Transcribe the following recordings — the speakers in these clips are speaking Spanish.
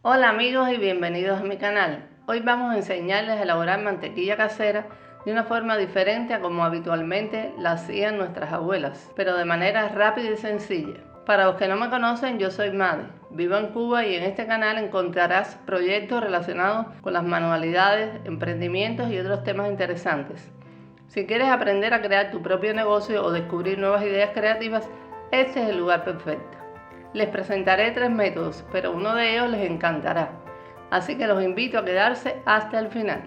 Hola amigos y bienvenidos a mi canal. Hoy vamos a enseñarles a elaborar mantequilla casera de una forma diferente a como habitualmente la hacían nuestras abuelas, pero de manera rápida y sencilla. Para los que no me conocen, yo soy Made, vivo en Cuba y en este canal encontrarás proyectos relacionados con las manualidades, emprendimientos y otros temas interesantes. Si quieres aprender a crear tu propio negocio o descubrir nuevas ideas creativas, este es el lugar perfecto. Les presentaré 3 métodos, pero uno de ellos les encantará, así que los invito a quedarse hasta el final.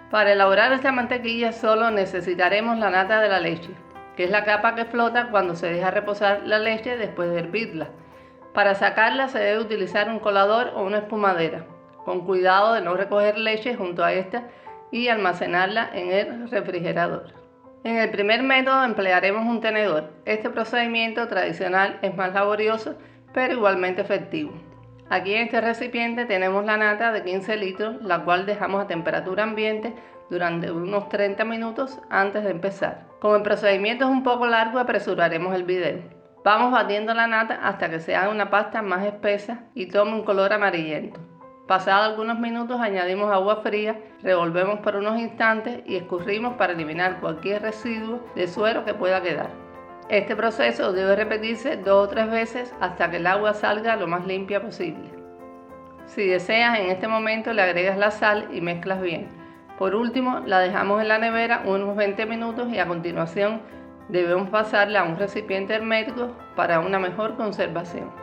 Para elaborar esta mantequilla solo necesitaremos la nata de la leche, que es la capa que flota cuando se deja reposar la leche después de hervirla. Para sacarla se debe utilizar un colador o una espumadera, con cuidado de no recoger leche junto a esta y almacenarla en el refrigerador. En el primer método emplearemos un tenedor. Este procedimiento tradicional es más laborioso, pero igualmente efectivo. Aquí en este recipiente tenemos la nata de 15 litros, la cual dejamos a temperatura ambiente durante unos 30 minutos antes de empezar. Como el procedimiento es un poco largo, apresuraremos el video. Vamos batiendo la nata hasta que se haga una pasta más espesa y tome un color amarillento. Pasados algunos minutos añadimos agua fría, revolvemos por unos instantes y escurrimos para eliminar cualquier residuo de suero que pueda quedar. Este proceso debe repetirse 2 o 3 veces hasta que el agua salga lo más limpia posible. Si deseas, en este momento le agregas la sal y mezclas bien. Por último, la dejamos en la nevera unos 20 minutos y a continuación debemos pasarla a un recipiente hermético para una mejor conservación.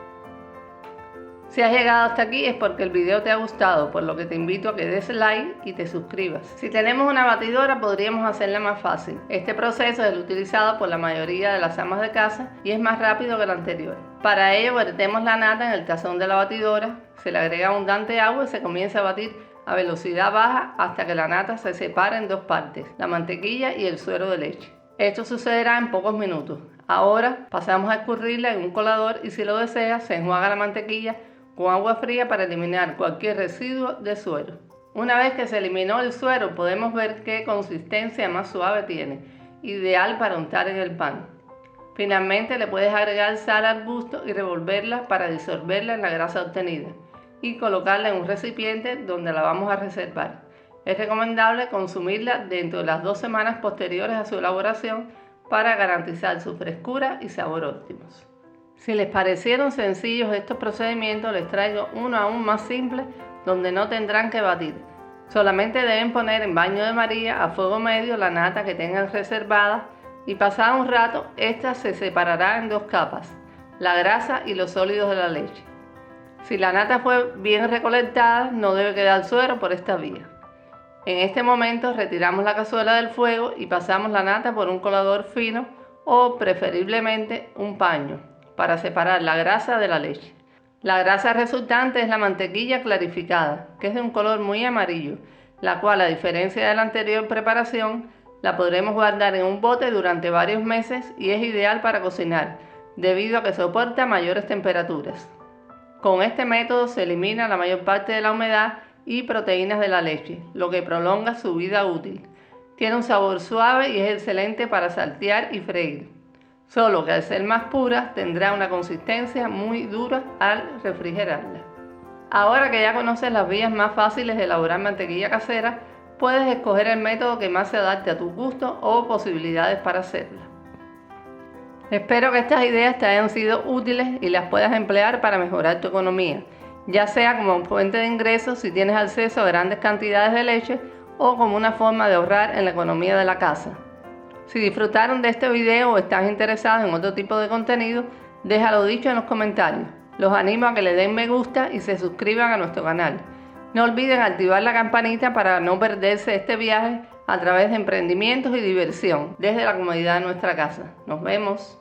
Si has llegado hasta aquí es porque el video te ha gustado, por lo que te invito a que des like y te suscribas. Si tenemos una batidora podríamos hacerla más fácil. Este proceso es el utilizado por la mayoría de las amas de casa y es más rápido que el anterior. Para ello vertemos la nata en el tazón de la batidora, se le agrega abundante agua y se comienza a batir a velocidad baja hasta que la nata se separe en 2 partes, la mantequilla y el suero de leche. Esto sucederá en pocos minutos. Ahora pasamos a escurrirla en un colador y si lo deseas se enjuaga la mantequilla con agua fría para eliminar cualquier residuo de suero. Una vez que se eliminó el suero podemos ver qué consistencia más suave tiene, ideal para untar en el pan. Finalmente le puedes agregar sal al gusto y revolverla para disolverla en la grasa obtenida y colocarla en un recipiente donde la vamos a reservar. Es recomendable consumirla dentro de las 2 semanas posteriores a su elaboración para garantizar su frescura y sabor óptimos. Si les parecieron sencillos estos procedimientos, les traigo uno aún más simple donde no tendrán que batir. Solamente deben poner en baño de María a fuego medio la nata que tengan reservada y pasado un rato, esta se separará en 2 capas, la grasa y los sólidos de la leche. Si la nata fue bien recolectada, no debe quedar suero por esta vía. En este momento retiramos la cazuela del fuego y pasamos la nata por un colador fino o preferiblemente un paño para separar la grasa de la leche. La grasa resultante es la mantequilla clarificada, que es de un color muy amarillo, la cual a diferencia de la anterior preparación, la podremos guardar en un bote durante varios meses y es ideal para cocinar, debido a que soporta mayores temperaturas. Con este método se elimina la mayor parte de la humedad y proteínas de la leche, lo que prolonga su vida útil. Tiene un sabor suave y es excelente para saltear y freír. Solo que al ser más pura tendrá una consistencia muy dura al refrigerarla. Ahora que ya conoces las vías más fáciles de elaborar mantequilla casera, puedes escoger el método que más se adapte a tu gusto o posibilidades para hacerla. Espero que estas ideas te hayan sido útiles y las puedas emplear para mejorar tu economía, ya sea como fuente de ingresos si tienes acceso a grandes cantidades de leche o como una forma de ahorrar en la economía de la casa. Si disfrutaron de este video o están interesados en otro tipo de contenido, déjalo dicho en los comentarios. Los animo a que le den me gusta y se suscriban a nuestro canal. No olviden activar la campanita para no perderse este viaje a través de emprendimientos y diversión desde la comodidad de nuestra casa. Nos vemos.